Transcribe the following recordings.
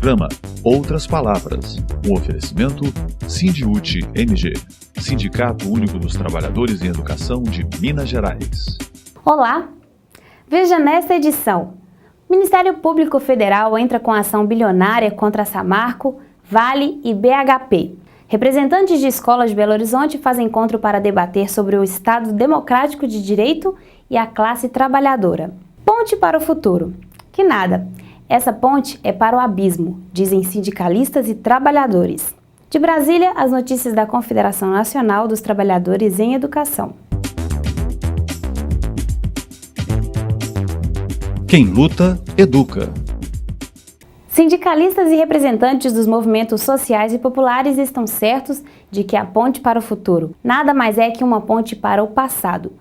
programa Outras Palavras, um oferecimento Sindiúte MG, Sindicato Único dos Trabalhadores em Educação de Minas Gerais. Olá! Veja nesta edição. O Ministério Público Federal entra com ação bilionária contra a Samarco, Vale e BHP. Representantes de escolas de Belo Horizonte fazem encontro para debater sobre o Estado Democrático de Direito e a classe trabalhadora. Ponte para o futuro. Que nada. Essa ponte é para o abismo, dizem sindicalistas e trabalhadores. De Brasília, as notícias da Confederação Nacional dos Trabalhadores em Educação. Quem luta, educa. Sindicalistas e representantes dos movimentos sociais e populares estão certos de que a ponte para o futuro nada mais é que uma ponte para o passado,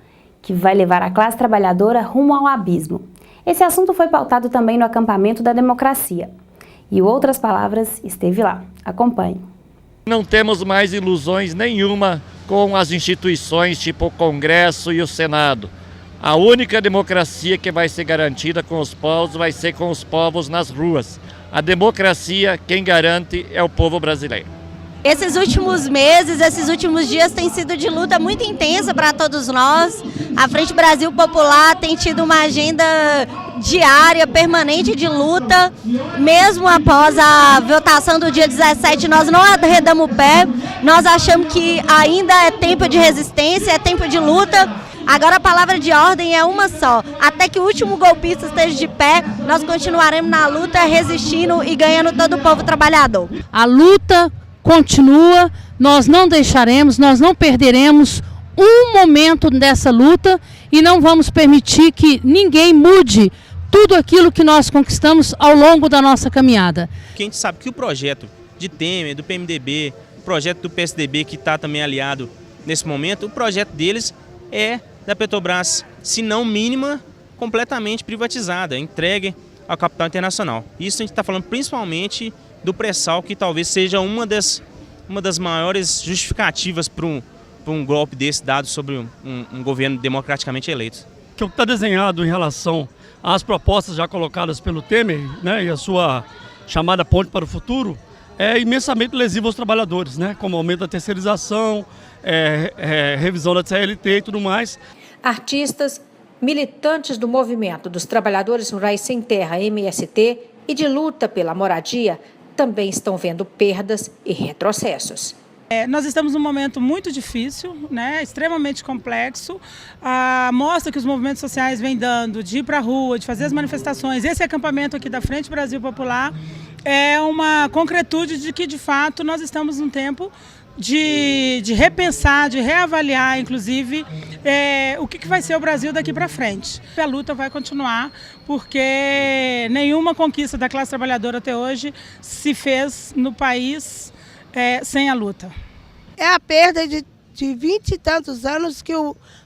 que vai levar a classe trabalhadora rumo ao abismo. Esse assunto foi pautado também no acampamento da democracia. E Outras Palavras esteve lá. Acompanhe. Não temos mais ilusões nenhuma com as instituições tipo o Congresso e o Senado. A única democracia que vai ser garantida com os povos vai ser com os povos nas ruas. A democracia, quem garante é o povo brasileiro. Esses últimos meses, esses últimos dias têm sido de luta muito intensa para todos nós. A Frente Brasil Popular tem tido uma agenda diária, permanente de luta. Mesmo após a votação do dia 17, nós não arredamos o pé. Nós achamos que ainda é tempo de resistência, é tempo de luta. Agora a palavra de ordem é uma só. Até que o último golpista esteja de pé, nós continuaremos na luta, resistindo e ganhando todo o povo trabalhador. A luta continua, nós não deixaremos, nós não perderemos um momento dessa luta e não vamos permitir que ninguém mude tudo aquilo que nós conquistamos ao longo da nossa caminhada. A gente sabe que o projeto de Temer, do PMDB, o projeto do PSDB que está também aliado nesse momento, o projeto deles é da Petrobras, se não mínima, completamente privatizada, entregue ao capital internacional. Isso a gente está falando principalmente do pré-sal, que talvez seja uma das maiores justificativas para um golpe desse dado sobre um governo democraticamente eleito. O que está desenhado em relação às propostas já colocadas pelo Temer, né, e a sua chamada ponte para o futuro, é imensamente lesivo aos trabalhadores, né, como aumento da terceirização, revisão da CLT e tudo mais. Artistas, militantes do Movimento dos Trabalhadores Rurais Sem Terra, MST, e de luta pela moradia, também estão vendo perdas e retrocessos. Nós estamos num momento muito difícil, né, extremamente complexo. A mostra que os movimentos sociais vêm dando de ir para a rua, de fazer as manifestações, esse acampamento aqui da Frente Brasil Popular é uma concretude de que, de fato, nós estamos num tempo de repensar, de reavaliar, inclusive, o que vai ser o Brasil daqui para frente. A luta vai continuar, porque nenhuma conquista da classe trabalhadora até hoje se fez no país sem a luta. É a perda de 20 e tantos anos que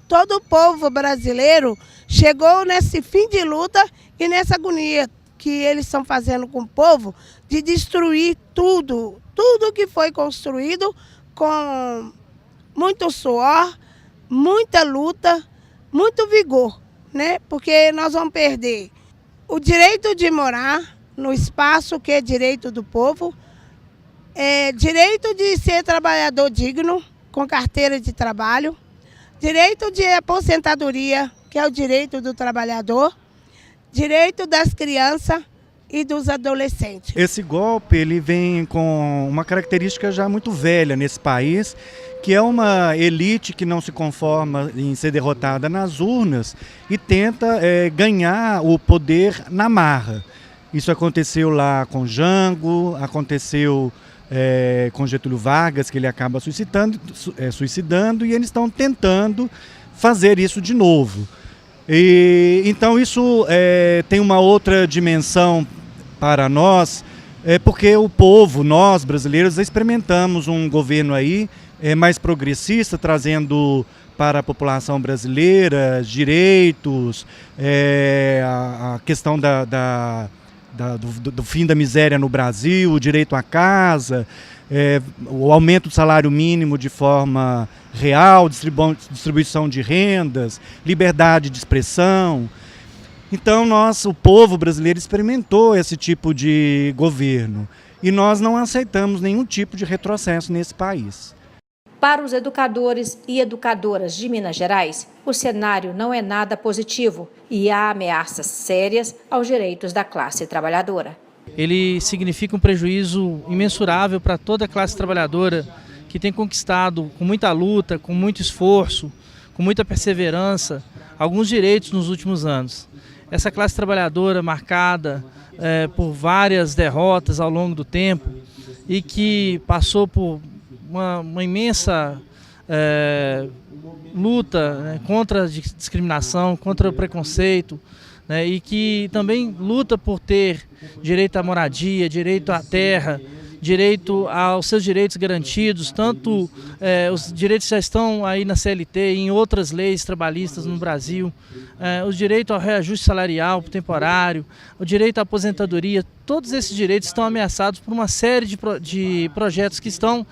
todo o povo brasileiro chegou nesse fim de luta e nessa agonia que eles estão fazendo com o povo de destruir tudo que foi construído com muito suor, muita luta, muito vigor, né? Porque nós vamos perder o direito de morar no espaço que é direito do povo, direito de ser trabalhador digno, com carteira de trabalho, direito de aposentadoria, que é o direito do trabalhador, direito das crianças e dos adolescentes. Esse golpe ele vem com uma característica já muito velha nesse país, que é uma elite que não se conforma em ser derrotada nas urnas e tenta ganhar o poder na marra. Isso aconteceu lá com Jango, aconteceu com Getúlio Vargas, que ele acaba suicidando, e eles estão tentando fazer isso de novo. Então isso tem uma outra dimensão para nós, porque o povo, nós brasileiros, experimentamos um governo aí mais progressista, trazendo para a população brasileira direitos, a questão do fim da miséria no Brasil, o direito à casa, o aumento do salário mínimo de forma real, distribuição de rendas, liberdade de expressão. Então o povo brasileiro experimentou esse tipo de governo e nós não aceitamos nenhum tipo de retrocesso nesse país. Para os educadores e educadoras de Minas Gerais, o cenário não é nada positivo e há ameaças sérias aos direitos da classe trabalhadora. Ele significa um prejuízo imensurável para toda a classe trabalhadora que tem conquistado com muita luta, com muito esforço, com muita perseverança, alguns direitos nos últimos anos. Essa classe trabalhadora marcada por várias derrotas ao longo do tempo e que passou por uma imensa luta, né, contra a discriminação, contra o preconceito, né, e que também luta por ter direito à moradia, direito à terra, direito aos seus direitos garantidos, tanto os direitos já estão aí na CLT e em outras leis trabalhistas no Brasil, o direito ao reajuste salarial temporário, o direito à aposentadoria, todos esses direitos estão ameaçados por uma série de projetos que estão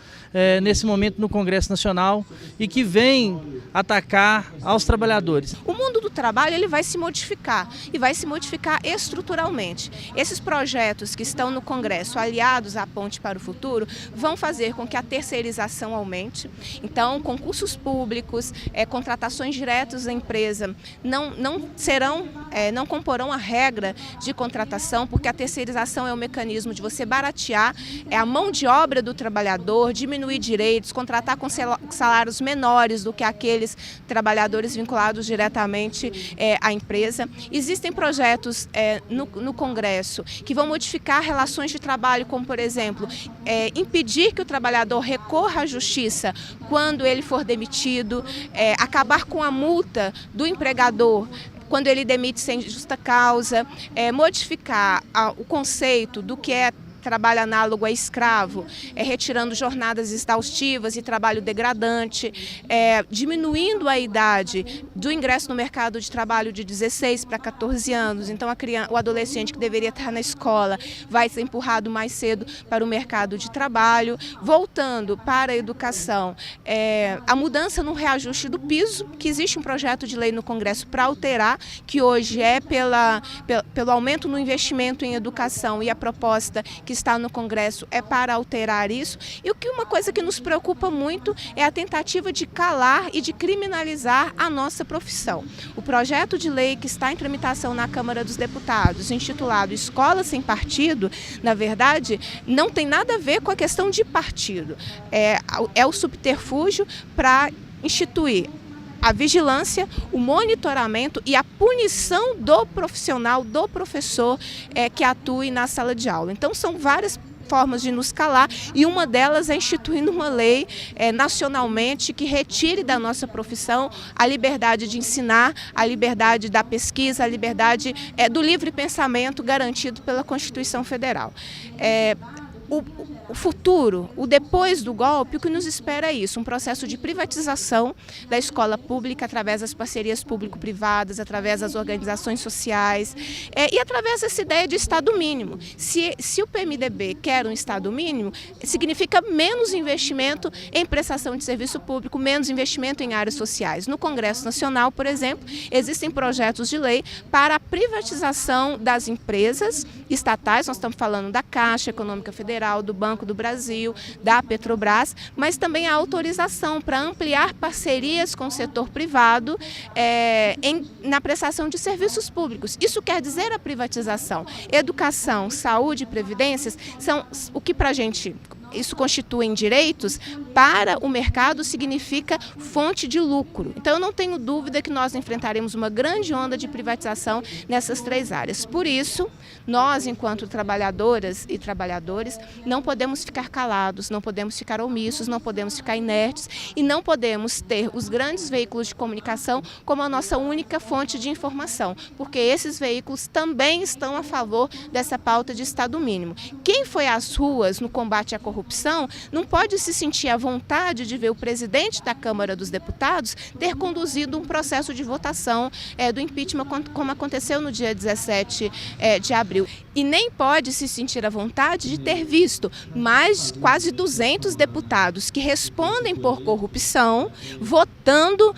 nesse momento no Congresso Nacional e que vêm atacar aos trabalhadores. O mundo do trabalho ele vai se modificar e vai se modificar estruturalmente. Esses projetos que estão no Congresso, aliados à Ponte para o Futuro, vão fazer com que a terceirização aumente. Então, concursos públicos, contratações diretas da empresa não comporão a regra de contratação, porque a terceirização é o mecanismo de você baratear a mão de obra do trabalhador, diminuir direitos, contratar com salários menores do que aqueles trabalhadores vinculados diretamente à empresa. Existem projetos no Congresso que vão modificar relações de trabalho, como, por exemplo, impedir que o trabalhador recorra à justiça quando ele for demitido, acabar com a multa do empregador quando ele demite sem justa causa, modificar o conceito do que é trabalho análogo a escravo, retirando jornadas exaustivas e trabalho degradante, diminuindo a idade do ingresso no mercado de trabalho de 16 para 14 anos. Então o adolescente que deveria estar na escola vai ser empurrado mais cedo para o mercado de trabalho. Voltando para a educação, a mudança no reajuste do piso, que existe um projeto de lei no Congresso para alterar, que hoje é pelo aumento no investimento em educação, e a proposta que está no Congresso é para alterar isso. E uma coisa que nos preocupa muito é a tentativa de calar e de criminalizar a nossa profissão. O projeto de lei que está em tramitação na Câmara dos Deputados, intitulado Escola Sem Partido, na verdade, não tem nada a ver com a questão de partido. É o subterfúgio para instituir a vigilância, o monitoramento e a punição do profissional, do professor que atue na sala de aula. Então são várias formas de nos calar e uma delas é instituindo uma lei nacionalmente que retire da nossa profissão a liberdade de ensinar, a liberdade da pesquisa, a liberdade do livre pensamento garantido pela Constituição Federal. O futuro, o depois do golpe, o que nos espera é isso, um processo de privatização da escola pública através das parcerias público-privadas, através das organizações sociais e através dessa ideia de Estado mínimo. Se o PMDB quer um Estado mínimo, significa menos investimento em prestação de serviço público, menos investimento em áreas sociais. No Congresso Nacional, por exemplo, existem projetos de lei para a privatização das empresas estatais, nós estamos falando da Caixa Econômica Federal, do Banco do Brasil, da Petrobras, mas também a autorização para ampliar parcerias com o setor privado na prestação de serviços públicos. Isso quer dizer a privatização. Educação, saúde e previdências são o que para a gente... Isso constituem direitos, para o mercado significa fonte de lucro. Então eu não tenho dúvida que nós enfrentaremos uma grande onda de privatização nessas três áreas. Por isso, nós, enquanto trabalhadoras e trabalhadores, não podemos ficar calados, não podemos ficar omissos, não podemos ficar inertes e não podemos ter os grandes veículos de comunicação como a nossa única fonte de informação, porque esses veículos também estão a favor dessa pauta de Estado mínimo. Quem foi às ruas no combate à corrupção corrupção não pode se sentir à vontade de ver o presidente da Câmara dos Deputados ter conduzido um processo de votação do impeachment, como aconteceu no dia 17 de abril. E nem pode se sentir à vontade de ter visto mais quase 200 deputados que respondem por corrupção votando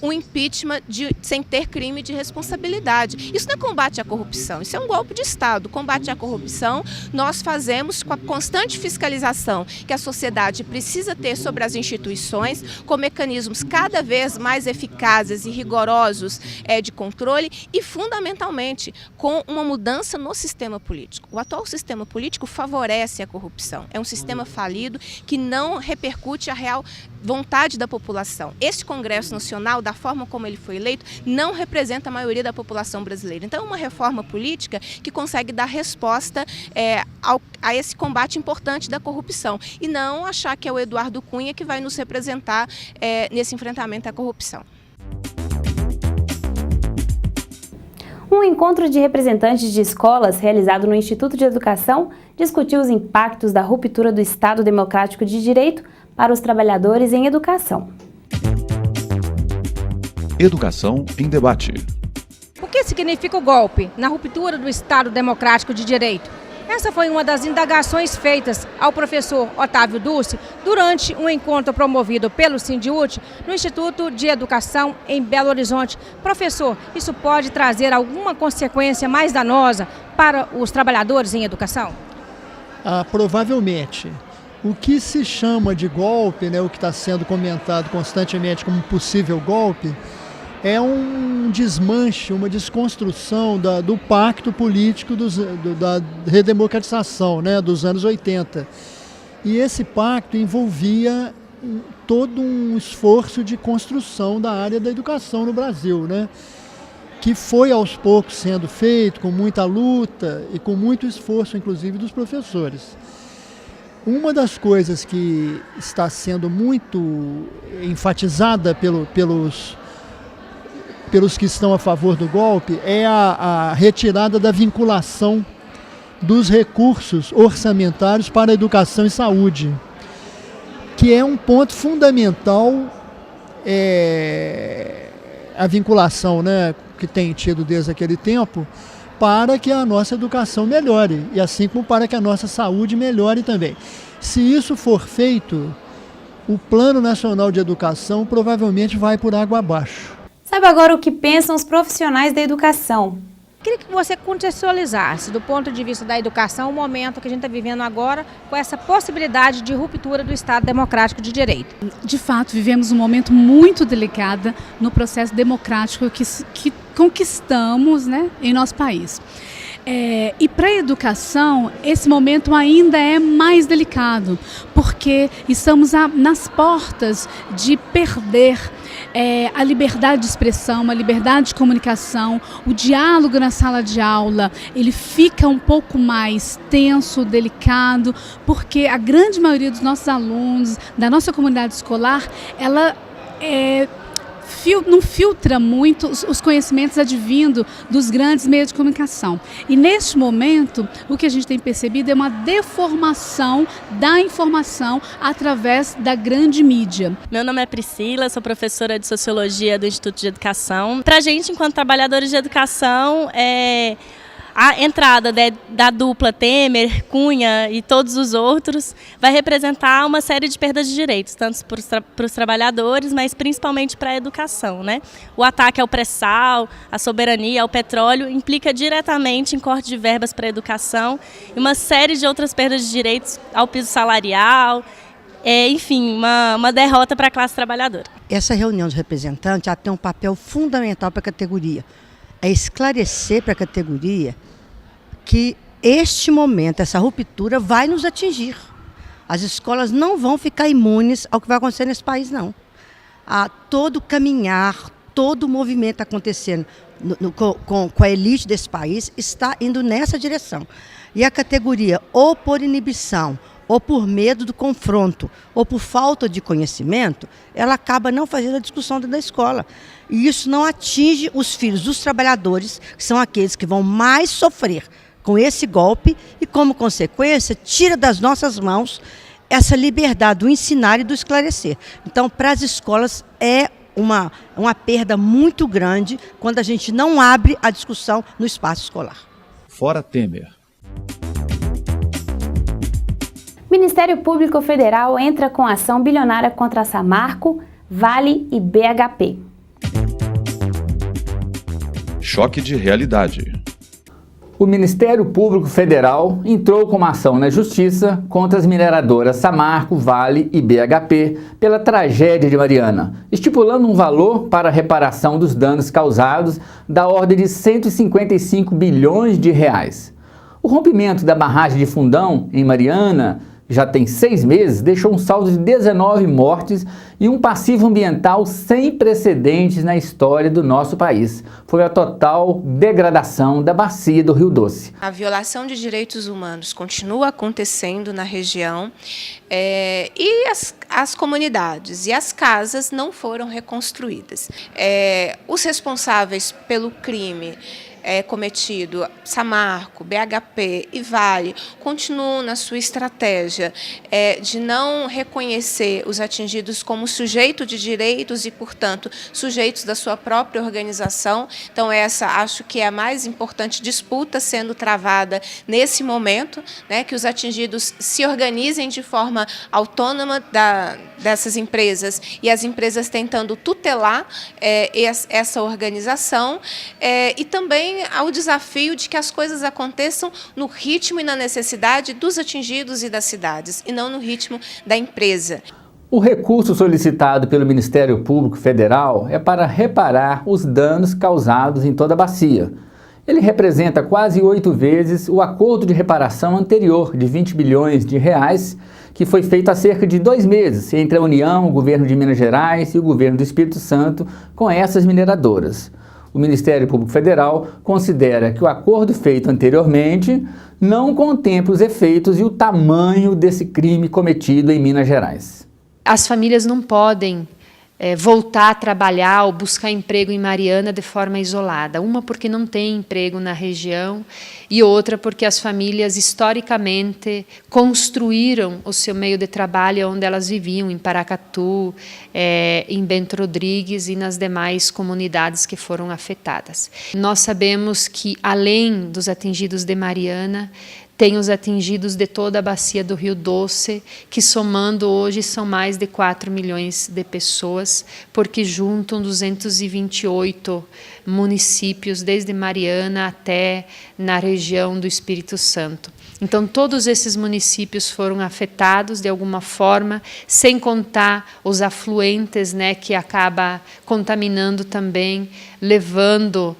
um impeachment sem ter crime de responsabilidade. Isso não é combate à corrupção, isso é um golpe de Estado. Combate à corrupção nós fazemos com a constante fiscalização que a sociedade precisa ter sobre as instituições, com mecanismos cada vez mais eficazes e rigorosos de controle e, fundamentalmente, com uma mudança no sistema político. O atual sistema político favorece a corrupção. É um sistema falido que não repercute a real vontade da população. Esse Congresso Nacional, da forma como ele foi eleito, não representa a maioria da população brasileira. Então, é uma reforma política que consegue dar resposta a esse combate importante da corrupção e não achar que é o Eduardo Cunha que vai nos representar nesse enfrentamento à corrupção. Um encontro de representantes de escolas realizado no Instituto de Educação discutiu os impactos da ruptura do Estado Democrático de Direito para os trabalhadores em educação. Educação em debate. O que significa o golpe na ruptura do Estado Democrático de Direito? Essa foi uma das indagações feitas ao professor Otávio Dulce durante um encontro promovido pelo Sindiúti no Instituto de Educação em Belo Horizonte. Professor, isso pode trazer alguma consequência mais danosa para os trabalhadores em educação? Provavelmente. O que se chama de golpe, né, o que está sendo comentado constantemente como possível golpe, é um desmanche, uma desconstrução do pacto político da redemocratização, né, dos anos 80. E esse pacto envolvia todo um esforço de construção da área da educação no Brasil, né, que foi aos poucos sendo feito com muita luta e com muito esforço, inclusive, dos professores. Uma das coisas que está sendo muito enfatizada pelos que estão a favor do golpe é a retirada da vinculação dos recursos orçamentários para a educação e saúde, que é um ponto fundamental, a vinculação, né, que tem tido desde aquele tempo, para que a nossa educação melhore, e assim como para que a nossa saúde melhore também. Se isso for feito, o Plano Nacional de Educação provavelmente vai por água abaixo. Saiba agora o que pensam os profissionais da educação. Queria que você contextualizasse, do ponto de vista da educação, o momento que a gente está vivendo agora, com essa possibilidade de ruptura do Estado Democrático de Direito. De fato, vivemos um momento muito delicado no processo democrático que conquistamos, né, em nosso país. E para a educação, esse momento ainda é mais delicado, porque estamos nas portas de perder a liberdade de expressão, a liberdade de comunicação, o diálogo na sala de aula, ele fica um pouco mais tenso, delicado, porque a grande maioria dos nossos alunos, da nossa comunidade escolar, ela não filtra muito os conhecimentos advindo dos grandes meios de comunicação. E neste momento, o que a gente tem percebido é uma deformação da informação através da grande mídia. Meu nome é Priscila, sou professora de Sociologia do Instituto de Educação. Para a gente, enquanto trabalhadores de educação, a entrada da dupla Temer, Cunha e todos os outros vai representar uma série de perdas de direitos, tanto para os trabalhadores, mas principalmente para a educação, né? O ataque ao pré-sal, à soberania, ao petróleo, implica diretamente em corte de verbas para a educação e uma série de outras perdas de direitos ao piso salarial, enfim, uma derrota para a classe trabalhadora. Essa reunião dos representantes tem um papel fundamental para a categoria. É esclarecer para a categoria que este momento, essa ruptura vai nos atingir. As escolas não vão ficar imunes ao que vai acontecer nesse país, não. Todo caminhar, todo movimento acontecendo com a elite desse país está indo nessa direção. E a categoria, ou por inibição, ou por medo do confronto, ou por falta de conhecimento, ela acaba não fazendo a discussão dentro da escola. E isso não atinge os filhos dos trabalhadores, que são aqueles que vão mais sofrer com esse golpe e, como consequência, tira das nossas mãos essa liberdade do ensinar e do esclarecer. Então, para as escolas é uma perda muito grande quando a gente não abre a discussão no espaço escolar. Fora Temer. Ministério Público Federal entra com ação bilionária contra a Samarco, Vale e BHP. Choque de realidade. O Ministério Público Federal entrou com uma ação na Justiça contra as mineradoras Samarco, Vale e BHP pela tragédia de Mariana, estipulando um valor para a reparação dos danos causados da ordem de 155 bilhões de reais. O rompimento da barragem de Fundão, em Mariana, já tem 6 meses, deixou um saldo de 19 mortes e um passivo ambiental sem precedentes na história do nosso país. Foi a total degradação da bacia do Rio Doce. A violação de direitos humanos continua acontecendo na região e as comunidades e as casas não foram reconstruídas. Os responsáveis pelo crime cometido, Samarco, BHP e Vale, continuam na sua estratégia de não reconhecer os atingidos como sujeito de direitos e, portanto, sujeitos da sua própria organização. Então, essa acho que é a mais importante disputa sendo travada nesse momento, né, que os atingidos se organizem de forma autônoma dessas empresas e as empresas tentando tutelar essa organização e também ao desafio de que as coisas aconteçam no ritmo e na necessidade dos atingidos e das cidades, e não no ritmo da empresa. O recurso solicitado pelo Ministério Público Federal é para reparar os danos causados em toda a bacia. Ele representa quase 8 vezes o acordo de reparação anterior de 20 bilhões de reais, que foi feito há cerca de 2 meses entre a União, o governo de Minas Gerais e o governo do Espírito Santo com essas mineradoras. O Ministério Público Federal considera que o acordo feito anteriormente não contempla os efeitos e o tamanho desse crime cometido em Minas Gerais. As famílias não podem voltar a trabalhar ou buscar emprego em Mariana de forma isolada. Uma porque não tem emprego na região e outra porque as famílias historicamente construíram o seu meio de trabalho onde elas viviam, em Paracatu, em Bento Rodrigues e nas demais comunidades que foram afetadas. Nós sabemos que, além dos atingidos de Mariana, tem os atingidos de toda a bacia do Rio Doce, que somando hoje são mais de 4 milhões de pessoas, porque juntam 228 municípios, desde Mariana até na região do Espírito Santo. Então, todos esses municípios foram afetados de alguma forma, sem contar os afluentes, né, que acaba contaminando também, levando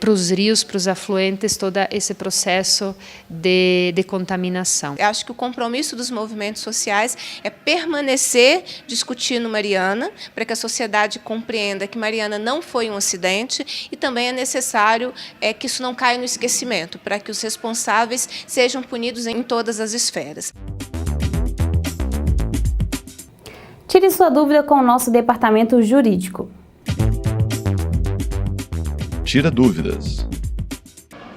para os rios, para os afluentes, todo esse processo de contaminação. Eu acho que o compromisso dos movimentos sociais é permanecer discutindo Mariana, para que a sociedade compreenda que Mariana não foi um acidente, e também é necessário que isso não caia no esquecimento, para que os responsáveis sejam punidos em todas as esferas. Tire sua dúvida com o nosso departamento jurídico. Tira dúvidas.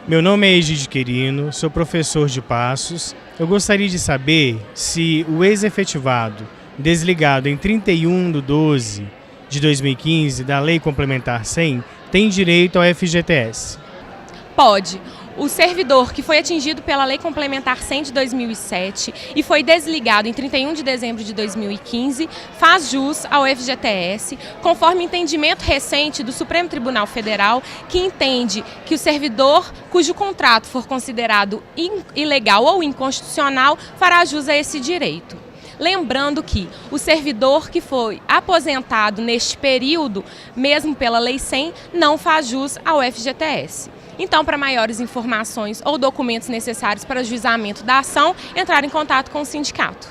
Meu nome é Egídio Querino, sou professor de Passos. Eu gostaria de saber se o ex-efetivado desligado em 31/12/2015 da Lei Complementar 100 tem direito ao FGTS. Pode. O servidor que foi atingido pela Lei Complementar 100 de 2007 e foi desligado em 31 de dezembro de 2015 faz jus ao FGTS, conforme entendimento recente do Supremo Tribunal Federal, que entende que o servidor cujo contrato for considerado ilegal ou inconstitucional fará jus a esse direito. Lembrando que o servidor que foi aposentado neste período, mesmo pela Lei 100, não faz jus ao FGTS. Então, para maiores informações ou documentos necessários para o juizamento da ação, entrar em contato com o sindicato.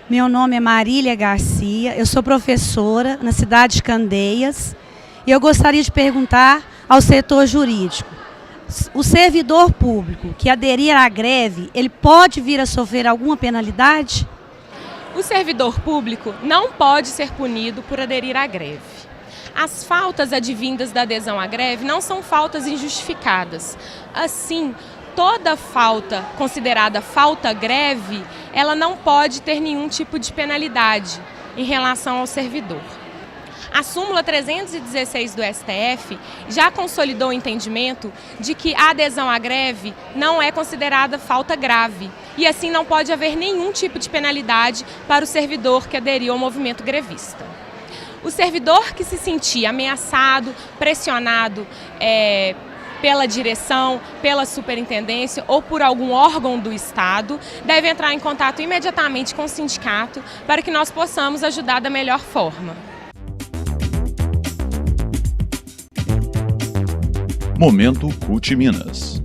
Meu nome é Marília Garcia, eu sou professora na cidade de Candeias e eu gostaria de perguntar ao setor jurídico. O servidor público que aderir à greve, ele pode vir a sofrer alguma penalidade? O servidor público não pode ser punido por aderir à greve. As faltas advindas da adesão à greve não são faltas injustificadas. Assim, toda falta considerada falta greve, ela não pode ter nenhum tipo de penalidade em relação ao servidor. A súmula 316 do STF já consolidou o entendimento de que a adesão à greve não é considerada falta grave e assim não pode haver nenhum tipo de penalidade para o servidor que aderiu ao movimento grevista. O servidor que se sentir ameaçado, pressionado pela direção, pela superintendência ou por algum órgão do Estado, deve entrar em contato imediatamente com o sindicato para que nós possamos ajudar da melhor forma. Momento CUT Minas.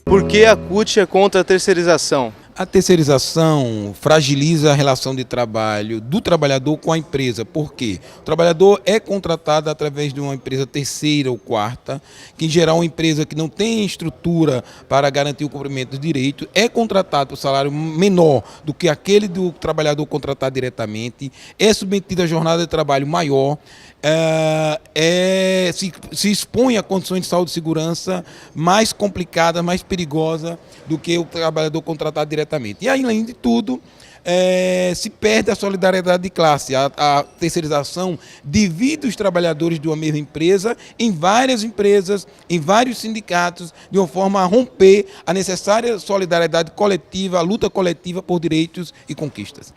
Por que a CUT é contra a terceirização? A terceirização fragiliza a relação de trabalho do trabalhador com a empresa. Por quê? O trabalhador é contratado através de uma empresa terceira ou quarta, que em geral é uma empresa que não tem estrutura para garantir o cumprimento dos direitos, é contratado por salário menor do que aquele do trabalhador contratado diretamente, é submetido a jornada de trabalho maior, se expõe a condições de saúde e segurança mais complicadas, mais perigosas do que o trabalhador contratado diretamente. E além de tudo, se perde a solidariedade de classe. A terceirização divide os trabalhadores de uma mesma empresa em várias empresas, em vários sindicatos, de uma forma a romper a necessária solidariedade coletiva, a luta coletiva por direitos e conquistas.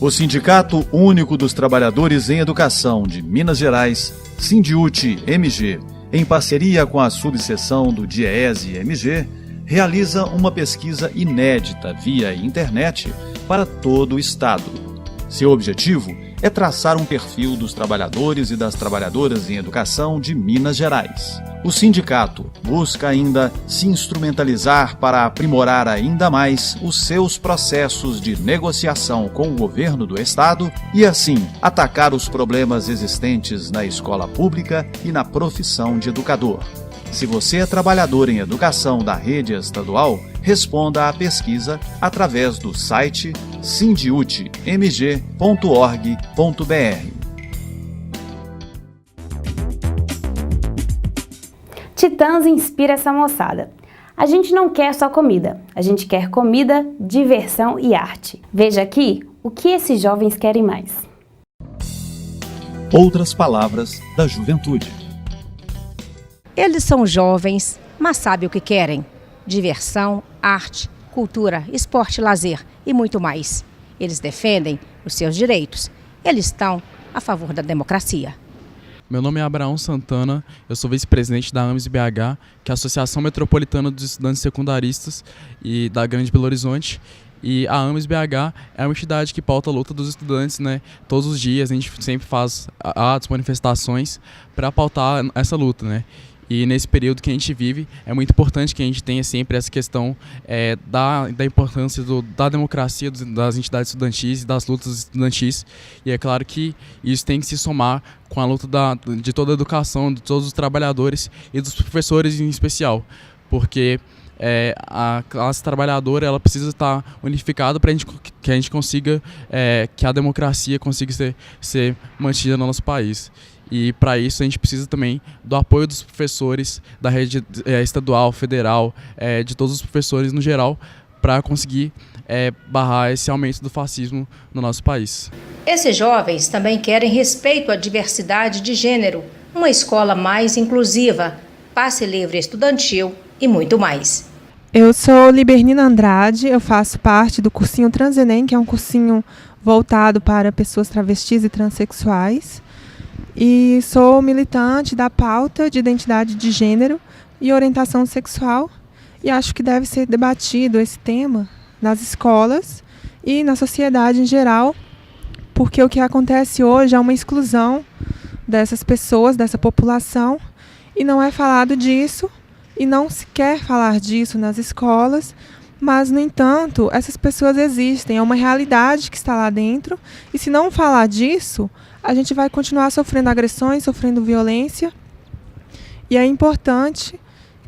O Sindicato Único dos Trabalhadores em Educação de Minas Gerais, SINDIUT-MG, em parceria com a subseção do DIEESE-MG, realiza uma pesquisa inédita via internet para todo o Estado. Seu objetivo é traçar um perfil dos trabalhadores e das trabalhadoras em educação de Minas Gerais. O sindicato busca ainda se instrumentalizar para aprimorar ainda mais os seus processos de negociação com o governo do Estado e, assim, atacar os problemas existentes na escola pública e na profissão de educador. Se você é trabalhador em educação da rede estadual, responda à pesquisa através do site sindiutmg.org.br. Titãs inspira essa moçada. A gente não quer só comida, a gente quer comida, diversão e arte. Veja aqui o que esses jovens querem mais. Outras palavras da juventude. Eles são jovens, mas sabem o que querem: diversão, arte, cultura, esporte, lazer e muito mais. Eles defendem os seus direitos. Eles estão a favor da democracia. Meu nome é Abraão Santana, eu sou vice-presidente da AMES-BH, que é a Associação Metropolitana dos Estudantes Secundaristas e da Grande Belo Horizonte. E a AMES-BH é uma entidade que pauta a luta dos estudantes, né? Todos os dias a gente sempre faz atos, manifestações para pautar essa luta, né? E nesse período que a gente vive, é muito importante que a gente tenha sempre essa questão da importância da democracia, das entidades estudantis e das lutas estudantis. E é claro que isso tem que se somar com a luta de toda a educação, de todos os trabalhadores e dos professores em especial. Porque a classe trabalhadora ela precisa estar unificada para que a gente consiga, que a democracia consiga ser mantida no nosso país. E para isso a gente precisa também do apoio dos professores da rede estadual, federal, de todos os professores no geral, para conseguir barrar esse aumento do fascismo no nosso país. Esses jovens também querem respeito à diversidade de gênero, uma escola mais inclusiva, passe livre estudantil e muito mais. Eu sou Libernina Andrade, eu faço parte do cursinho Transenem, que é um cursinho voltado para pessoas travestis e transexuais. E sou militante da pauta de identidade de gênero e orientação sexual. E acho que deve ser debatido esse tema nas escolas e na sociedade em geral, porque o que acontece hoje é uma exclusão dessas pessoas, dessa população, e não é falado disso, e não se quer falar disso nas escolas, mas, no entanto, essas pessoas existem, é uma realidade que está lá dentro, e se não falar disso, a gente vai continuar sofrendo agressões, sofrendo violência, e é importante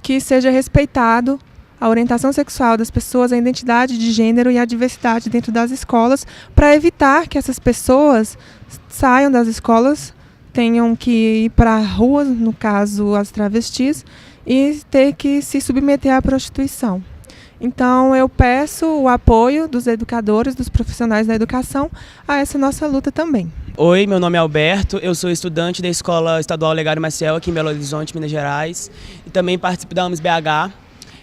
que seja respeitado a orientação sexual das pessoas, a identidade de gênero e a diversidade dentro das escolas, para evitar que essas pessoas saiam das escolas, tenham que ir para a rua, no caso as travestis, e ter que se submeter à prostituição. Então, eu peço o apoio dos educadores, dos profissionais da educação, a essa nossa luta também. Oi, meu nome é Alberto, eu sou estudante da Escola Estadual Olegário Maciel, aqui em Belo Horizonte, Minas Gerais, e também participo da AMS BH.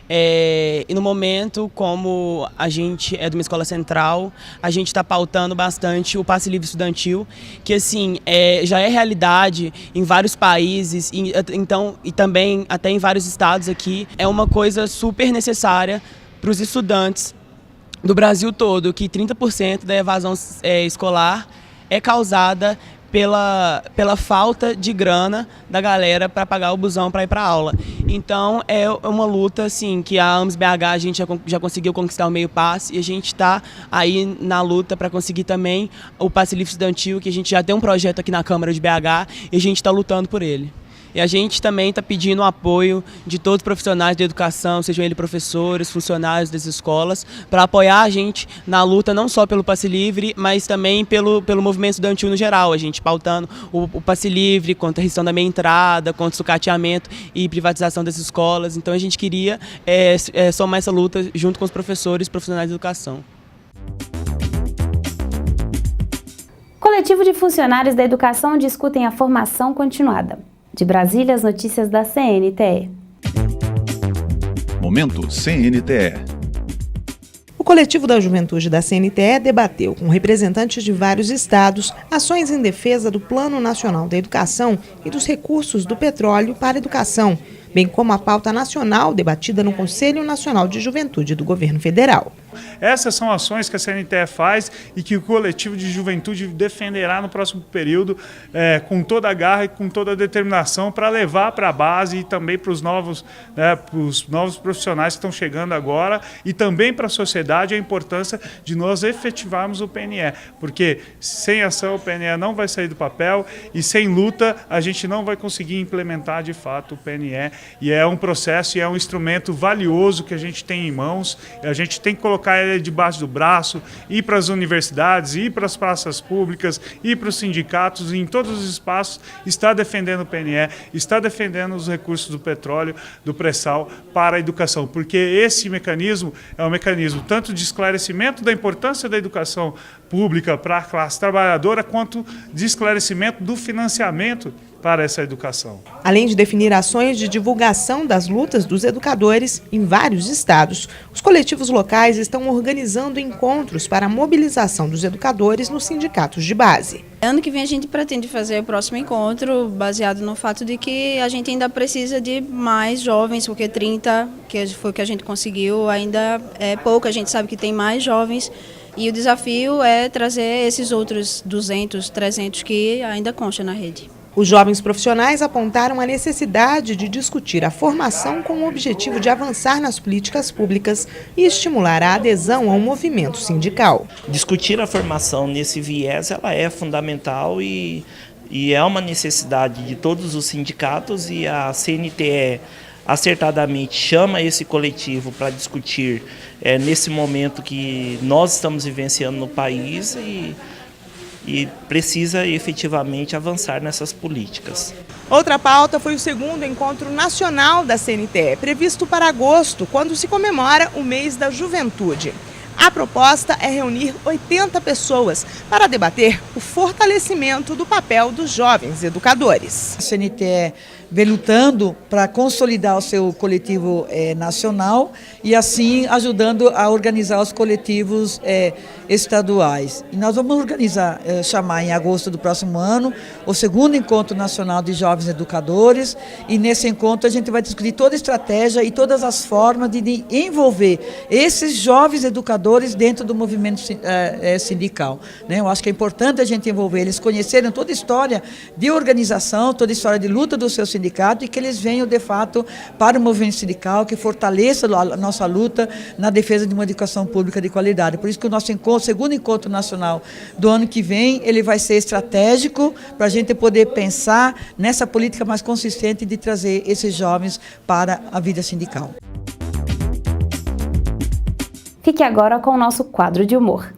E no momento, como a gente é de uma escola central, a gente está pautando bastante o passe livre estudantil, que assim, já é realidade em vários países, e também até em vários estados aqui. É uma coisa super necessária para os estudantes do Brasil todo, que 30% da evasão escolar é causada pela falta de grana da galera para pagar o busão para ir para aula. Então é uma luta assim, que a AMS BH a gente já conseguiu conquistar o meio passe, e a gente está aí na luta para conseguir também o passe livre estudantil, que a gente já tem um projeto aqui na Câmara de BH e a gente está lutando por ele. E a gente também está pedindo o apoio de todos os profissionais de educação, sejam eles professores, funcionários das escolas, para apoiar a gente na luta não só pelo passe livre, mas também pelo movimento estudantil no geral. A gente pautando o passe livre, contra a restrição da meia entrada, contra o sucateamento e privatização das escolas. Então a gente queria somar essa luta junto com os professores e profissionais de educação. Coletivo de funcionários da educação discutem a formação continuada. De Brasília, as notícias da CNTE. Momento CNTE. O coletivo da juventude da CNTE debateu com representantes de vários estados ações em defesa do Plano Nacional da Educação e dos recursos do petróleo para a educação, bem como a pauta nacional debatida no Conselho Nacional de Juventude do Governo Federal. Essas são ações que a CNTE faz e que o coletivo de juventude defenderá no próximo período com toda a garra e com toda a determinação para levar para a base e também para os novos profissionais que estão chegando agora, e também para a sociedade a importância de nós efetivarmos o PNE, porque sem ação o PNE não vai sair do papel e sem luta a gente não vai conseguir implementar de fato o PNE, e é um processo e é um instrumento valioso que a gente tem em mãos, a gente tem que colocar ele debaixo do braço, ir para as universidades, ir para as praças públicas, ir para os sindicatos, e em todos os espaços está defendendo o PNE, está defendendo os recursos do petróleo, do pré-sal para a educação, porque esse mecanismo é um mecanismo tanto de esclarecimento da importância da educação pública para a classe trabalhadora, quanto de esclarecimento do financiamento para essa educação. Além de definir ações de divulgação das lutas dos educadores em vários estados, os coletivos locais estão organizando encontros para a mobilização dos educadores nos sindicatos de base. Ano que vem a gente pretende fazer o próximo encontro baseado no fato de que a gente ainda precisa de mais jovens, porque 30, que foi o que a gente conseguiu, ainda é pouco, a gente sabe que tem mais jovens. E o desafio é trazer esses outros 200, 300 que ainda constam na rede. Os jovens profissionais apontaram a necessidade de discutir a formação com o objetivo de avançar nas políticas públicas e estimular a adesão ao movimento sindical. Discutir a formação nesse viés ela é fundamental e é uma necessidade de todos os sindicatos, e a CNTE acertadamente chama esse coletivo para discutir nesse momento que nós estamos vivenciando no país e precisa efetivamente avançar nessas políticas. Outra pauta foi o segundo encontro nacional da CNTE, previsto para agosto, quando se comemora o mês da juventude. A proposta é reunir 80 pessoas para debater o fortalecimento do papel dos jovens educadores. A CNTE vem lutando para consolidar o seu coletivo nacional e assim ajudando a organizar os coletivos estaduais. E nós vamos chamar em agosto do próximo ano o segundo encontro nacional de jovens educadores, e nesse encontro a gente vai discutir toda a estratégia e todas as formas de envolver esses jovens educadores dentro do movimento sindical. Eu acho que é importante a gente envolver eles, conhecerem toda a história de organização, toda a história de luta do seu sindicato, e que eles venham de fato para o movimento sindical, que fortaleça a nossa luta na defesa de uma educação pública de qualidade. Por isso que o nosso segundo encontro nacional do ano que vem, ele vai ser estratégico para a gente poder pensar nessa política mais consistente de trazer esses jovens para a vida sindical. Fique agora com o nosso quadro de humor.